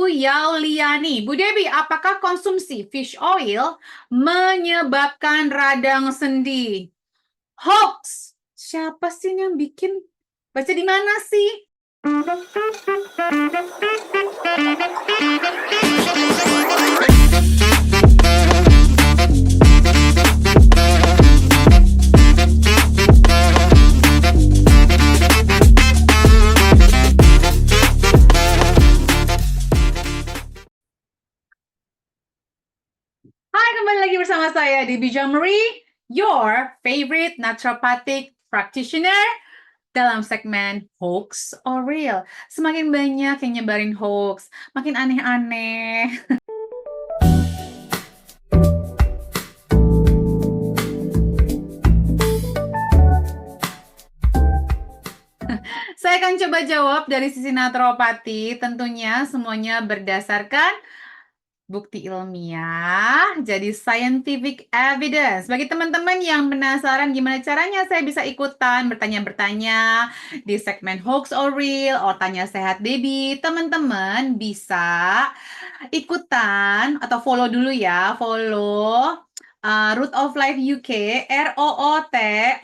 Ibu Yauliani. Bu Debi, apakah konsumsi fish oil menyebabkan radang sendi? Hoax. Siapa sih yang bikin? Baca di mana sih? Hai, kembali lagi bersama saya Debbie Jamri, your favorite naturopathic practitioner dalam segmen Hoax or Real. Semakin banyak yang nyebarin hoax, makin aneh-aneh. Saya akan coba jawab dari sisi naturopati, tentunya semuanya berdasarkan bukti ilmiah, jadi scientific evidence. Bagi teman-teman yang penasaran gimana caranya saya bisa ikutan bertanya-bertanya di segmen Hoax or Real, or Tanya Sehat Debbie, teman-teman bisa ikutan atau follow dulu ya, follow Root of Life UK, ROOTOFLIFE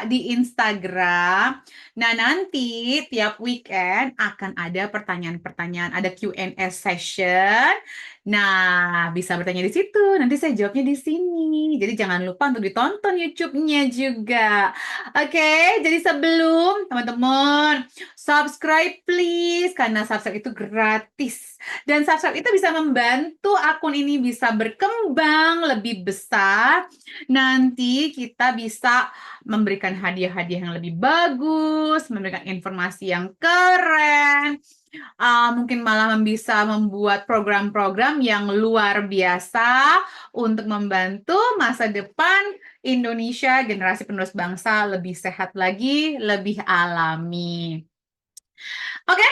di Instagram. Nah, nanti tiap weekend akan ada pertanyaan-pertanyaan, ada Q&A session. Nah, bisa bertanya di situ. Nanti saya jawabnya di sini. Jadi jangan lupa untuk ditonton YouTube-nya juga. Oke, jadi sebelum teman-teman subscribe please, karena subscribe itu gratis. Dan subscribe itu bisa membantu akun ini bisa berkembang lebih besar. Nanti kita bisa memberikan hadiah-hadiah yang lebih bagus, memberikan informasi yang keren, mungkin malah bisa membuat program-program yang luar biasa untuk membantu masa depan Indonesia, generasi penerus bangsa lebih sehat lagi, lebih alami. Oke,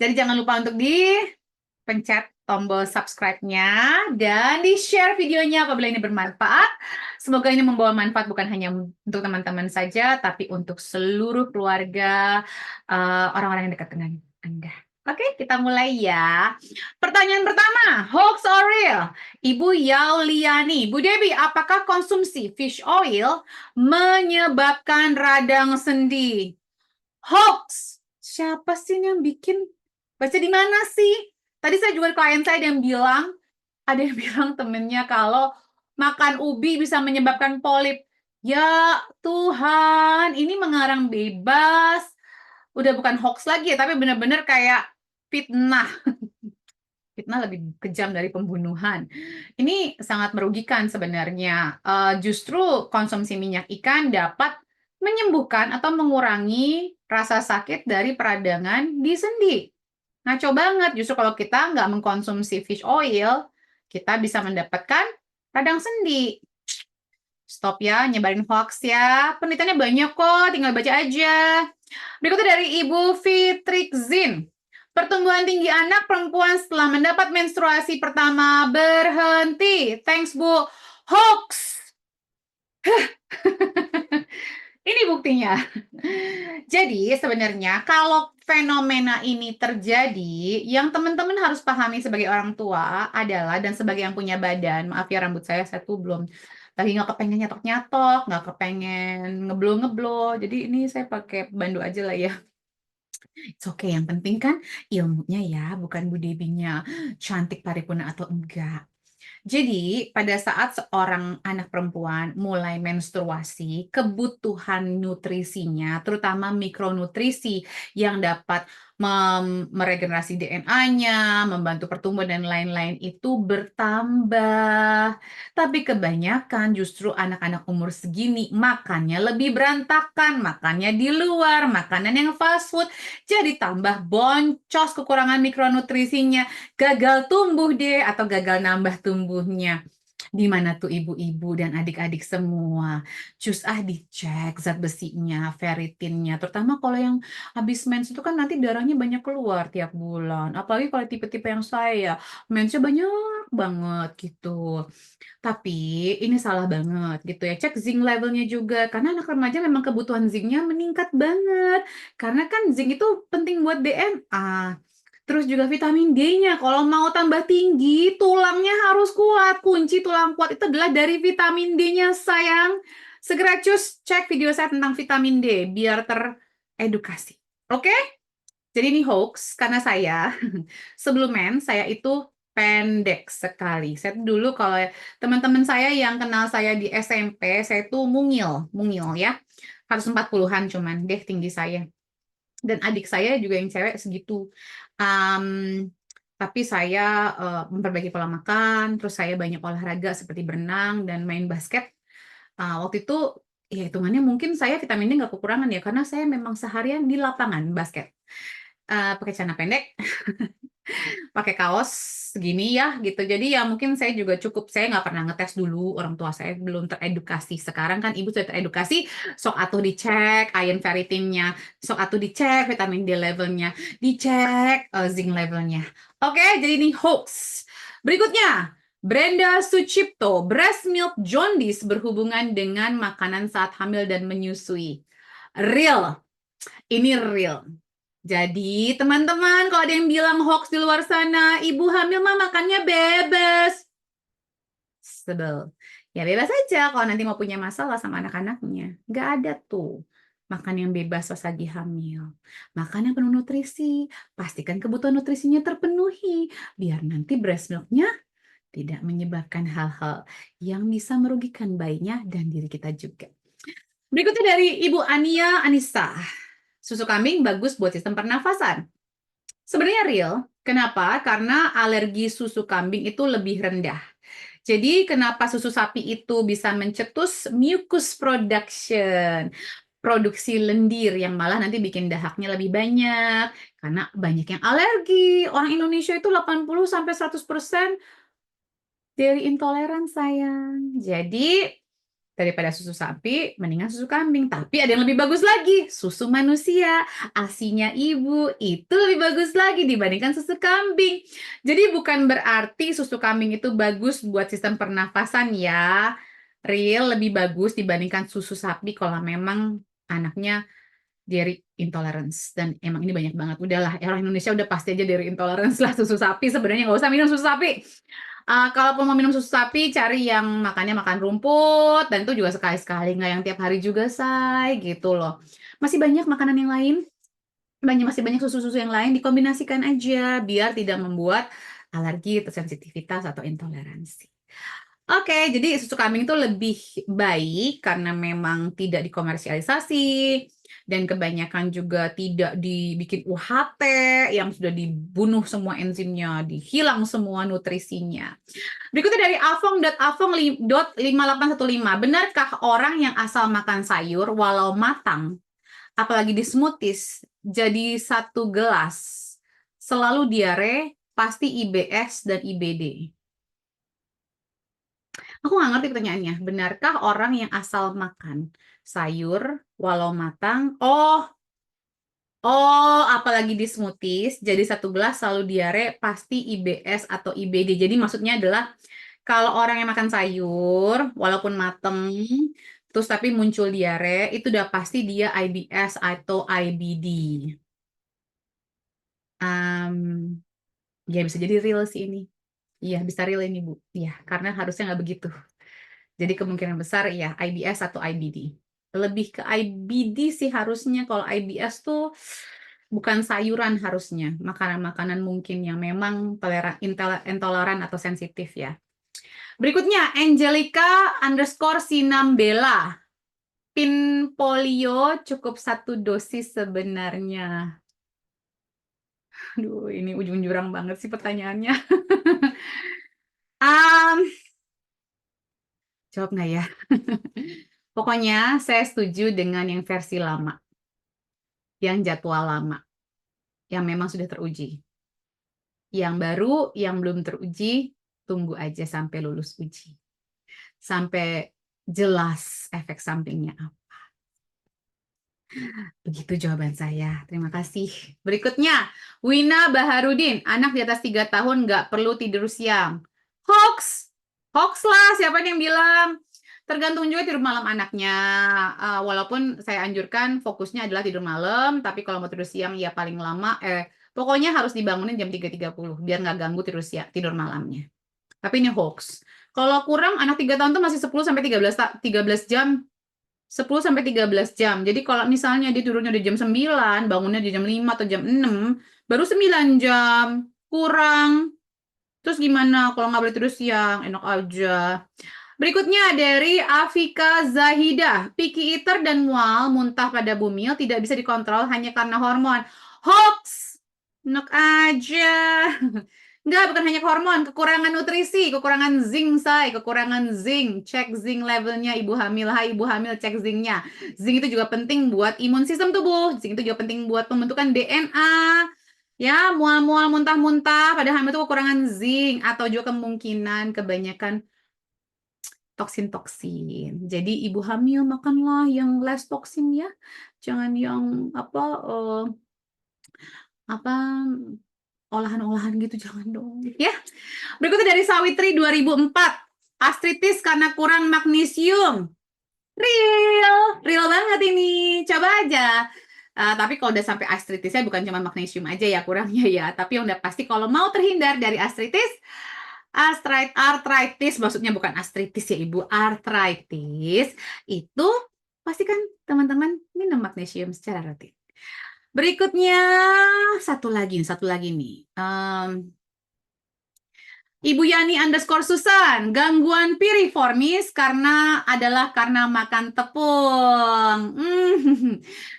jadi jangan lupa untuk dipencet tombol subscribe-nya dan di-share videonya apabila ini bermanfaat. Semoga ini membawa manfaat bukan hanya untuk teman-teman saja, tapi untuk seluruh keluarga, orang-orang yang dekat dengan Anda. Oke, kita mulai ya. Pertanyaan pertama, hoax or real? Ibu Yauliani, Bu Debi, apakah konsumsi fish oil menyebabkan radang sendi? Hoax. Siapa sih yang bikin? Baca di mana sih? Tadi saya juga klien saya ada yang bilang temennya kalau makan ubi bisa menyebabkan polip. Ya Tuhan, ini mengarang bebas. Udah bukan hoax lagi ya, tapi benar-benar kayak fitnah. Fitnah lebih kejam dari pembunuhan. Ini sangat merugikan sebenarnya. Justru konsumsi minyak ikan dapat menyembuhkan atau mengurangi rasa sakit dari peradangan di sendi. Ngaco banget, justru kalau kita nggak mengkonsumsi fish oil, kita bisa mendapatkan radang sendi. Stop ya, nyebarin hoax ya. Penelitiannya banyak kok, tinggal baca aja. Berikutnya dari Ibu Fitrikzin. Pertumbuhan tinggi anak perempuan setelah mendapat menstruasi pertama berhenti. Thanks, Bu. Hoax. Ini buktinya. Jadi sebenarnya kalau fenomena ini terjadi, yang teman-teman harus pahami sebagai orang tua adalah, dan sebagai yang punya badan, maaf ya rambut saya tuh belum, lagi nggak kepengen nyatok-nyatok, nggak kepengen ngeblow-ngeblow, jadi ini saya pakai bandu aja lah ya. It's okay, yang penting kan ilmunya ya, bukan Bu Debinya cantik paripurna atau enggak. Jadi, pada saat seorang anak perempuan mulai menstruasi, kebutuhan nutrisinya, terutama mikronutrisi yang dapat meregenerasi DNA-nya, membantu pertumbuhan dan lain-lain itu bertambah. Tapi kebanyakan justru anak-anak umur segini makannya lebih berantakan, makannya di luar, makanan yang fast food, jadi tambah boncos kekurangan mikronutrisinya, gagal tumbuh deh atau gagal nambah tumbuhnya. Di mana tuh ibu-ibu dan adik-adik semua? Cus dicek zat besinya, ferritinnya, terutama kalau yang habis mens itu kan nanti darahnya banyak keluar tiap bulan. Apalagi kalau tipe-tipe yang saya, mensnya banyak banget gitu. Tapi ini salah banget gitu ya. Cek zinc levelnya juga karena anak remaja memang kebutuhan zincnya meningkat banget. Karena kan zinc itu penting buat DNA. Terus juga vitamin D-nya kalau mau tambah tinggi, tulangnya harus kuat. Kunci tulang kuat itu adalah dari vitamin D-nya, sayang. Segera cus cek video saya tentang vitamin D biar teredukasi. Oke? Jadi ini hoax karena saya sebelum mens saya itu pendek sekali. Saya tuh dulu kalau teman-teman saya yang kenal saya di SMP, saya tuh mungil ya. 140-an cuman deh tinggi saya. Dan adik saya juga yang cewek segitu. Um, tapi saya memperbaiki pola makan, terus saya banyak olahraga seperti berenang dan main basket. Waktu itu ya hitungannya mungkin saya vitaminnya nggak kekurangan ya, karena saya memang seharian di lapangan basket. Pakai celana pendek, pakai kaos segini ya gitu. Jadi ya mungkin saya juga cukup, saya nggak pernah ngetes dulu, orang tua saya belum teredukasi. Sekarang kan ibu sudah teredukasi, sok atuh dicek iron ferritinnya, sok atuh dicek vitamin D levelnya, dicek zinc levelnya. Oke, jadi ini hoax. Berikutnya, Brenda Sucipto, breast milk jaundice berhubungan dengan makanan saat hamil dan menyusui. Real, ini real. Jadi, teman-teman, kalau ada yang bilang hoax di luar sana, ibu hamil mah makannya bebas. Sebel. Ya bebas aja kalau nanti mau punya masalah sama anak-anaknya. Nggak ada tuh makan yang bebas pas lagi hamil. Makan yang penuh nutrisi. Pastikan kebutuhan nutrisinya terpenuhi. Biar nanti breast milk-nya tidak menyebabkan hal-hal yang bisa merugikan bayinya dan diri kita juga. Berikutnya dari Ibu Ania Anissa. Susu kambing bagus buat sistem pernafasan. Sebenarnya real. Kenapa? Karena alergi susu kambing itu lebih rendah. Jadi kenapa susu sapi itu bisa mencetus mucus production, produksi lendir yang malah nanti bikin dahaknya lebih banyak. Karena banyak yang alergi. Orang Indonesia itu 80-100% dari intoleran, sayang. Jadi daripada susu sapi, mendingan susu kambing. Tapi ada yang lebih bagus lagi, susu manusia. Asinya ibu itu lebih bagus lagi dibandingkan susu kambing. Jadi bukan berarti susu kambing itu bagus buat sistem pernafasan ya. Real lebih bagus dibandingkan susu sapi kalau memang anaknya dairy intolerance. Dan emang ini banyak banget. Udahlah, orang Indonesia udah pasti aja dairy intolerance lah susu sapi. Sebenarnya nggak usah minum susu sapi. Kalaupun mau minum susu sapi, cari yang makannya makan rumput, dan itu juga sekali-sekali, nggak yang tiap hari juga, say, gitu loh. Masih banyak makanan yang lain, masih banyak susu-susu yang lain, dikombinasikan aja, biar tidak membuat alergi, atau sensitivitas, atau intoleransi. Oke, jadi susu kambing itu lebih baik karena memang tidak dikomersialisasi dan kebanyakan juga tidak dibikin UHT yang sudah dibunuh semua enzimnya, dihilang semua nutrisinya. Berikutnya dari avong.avong.5815. Benarkah orang yang asal makan sayur walau matang, apalagi di smoothies, jadi satu gelas, selalu diare, pasti IBS dan IBD? Aku nggak ngerti pertanyaannya. Benarkah orang yang asal makan sayur walau matang, apalagi di smoothies, jadi satu gelas selalu diare, pasti IBS atau IBD. Jadi maksudnya adalah kalau orang yang makan sayur, walaupun mateng, terus tapi muncul diare, itu udah pasti dia IBS atau IBD. Ya bisa jadi real sih ini. Iya, bisa real ini, Bu. Iya, karena harusnya nggak begitu. Jadi kemungkinan besar ya IBS atau IBD. Lebih ke IBD sih harusnya. Kalau IBS tuh bukan sayuran harusnya. Makanan-makanan mungkin yang memang intoleran atau sensitif ya. Berikutnya, Angelica_Sinambela. Pin polio cukup satu dosis sebenarnya. Aduh, ini ujung jurang banget sih pertanyaannya. um, Jawab nggak ya? Pokoknya saya setuju dengan yang versi lama, yang jadwal lama, yang memang sudah teruji. Yang baru, yang belum teruji, tunggu aja sampai lulus uji. Sampai jelas efek sampingnya apa. Begitu jawaban saya. Terima kasih. Berikutnya, Wina Baharudin. Anak di atas 3 tahun nggak perlu tidur siang. Hoax. Hoax lah, siapa yang bilang? Tergantung juga tidur malam anaknya. Walaupun saya anjurkan fokusnya adalah tidur malam, tapi kalau mau tidur siang ya paling lama, pokoknya harus dibangunin jam 3.30 biar nggak ganggu tidur malamnya. Tapi ini hoax. Kalau kurang anak 3 tahun tuh masih 10 sampai 13 jam. 10 sampai 13 jam. Jadi kalau misalnya dia tidurnya di jam 9, bangunnya di jam 5 atau jam 6, baru 9 jam. Kurang. Terus gimana kalau nggak boleh tidur siang? Enak aja. Berikutnya dari Afika Zahidah. Picky eater dan mual muntah pada bumil tidak bisa dikontrol hanya karena hormon. Hoax! Enak aja. Enggak, bukan hanya hormon, kekurangan nutrisi, kekurangan zinc, say, kekurangan zinc. Cek zinc levelnya ibu hamil. Hai ibu hamil, cek zincnya. Zinc itu juga penting buat imun sistem tubuh. Zinc itu juga penting buat pembentukan DNA. Ya, mual-mual, muntah-muntah, pada hamil itu kekurangan zinc atau juga kemungkinan kebanyakan toksin-toksin. Jadi ibu hamil makanlah yang less toksin ya. Jangan yang apa olahan-olahan gitu jangan dong. Ya. Berikutnya dari Sawitri 2004. Artritis karena kurang magnesium. Real banget ini. Coba aja. Tapi kalau udah sampai artritisnya bukan cuma magnesium aja ya kurangnya ya. Tapi yang udah pasti kalau mau terhindar dari artritis maksudnya bukan artritis ya Ibu, artritis itu pastikan teman-teman minum magnesium secara rutin. Berikutnya satu lagi nih. Ibu Yani _Susan, gangguan piriformis karena makan tepung.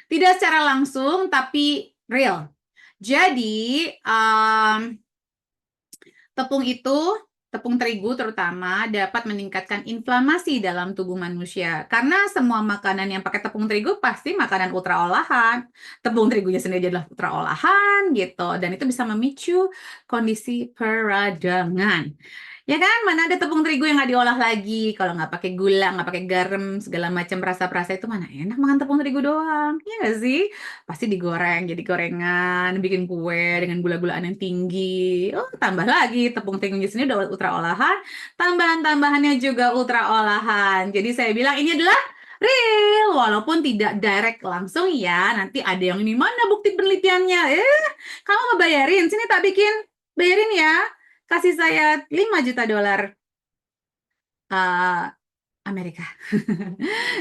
Tidak secara langsung, tapi real. Jadi, tepung terigu terutama dapat meningkatkan inflamasi dalam tubuh manusia. Karena semua makanan yang pakai tepung terigu pasti makanan ultra olahan. Tepung terigunya sendiri adalah ultra olahan gitu. Dan itu bisa memicu kondisi peradangan. Ya kan, mana ada tepung terigu yang nggak diolah lagi. Kalau nggak pakai gula, nggak pakai garam, segala macam rasa-rasa itu mana enak makan tepung terigu doang. Iya nggak sih? Pasti digoreng, jadi gorengan, bikin kue dengan gula-gulaan yang tinggi. Oh, tambah lagi tepung terigunya sini udah ultra olahan, tambahan-tambahannya juga ultra olahan. Jadi saya bilang ini adalah real, walaupun tidak direct langsung ya. Nanti ada yang ini mana bukti penelitiannya? Kamu mau bayarin? Sini tak bikin, bayarin ya. Kasih saya 5 juta dolar Amerika.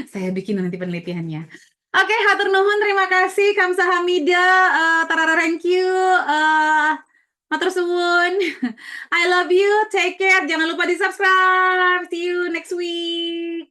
Saya bikin nanti penelitiannya. Oke, hatur nuhun, terima kasih. Kamsahamnida, tarara thank you, matur suwun. I love you, take care. Jangan lupa di subscribe. See you next week.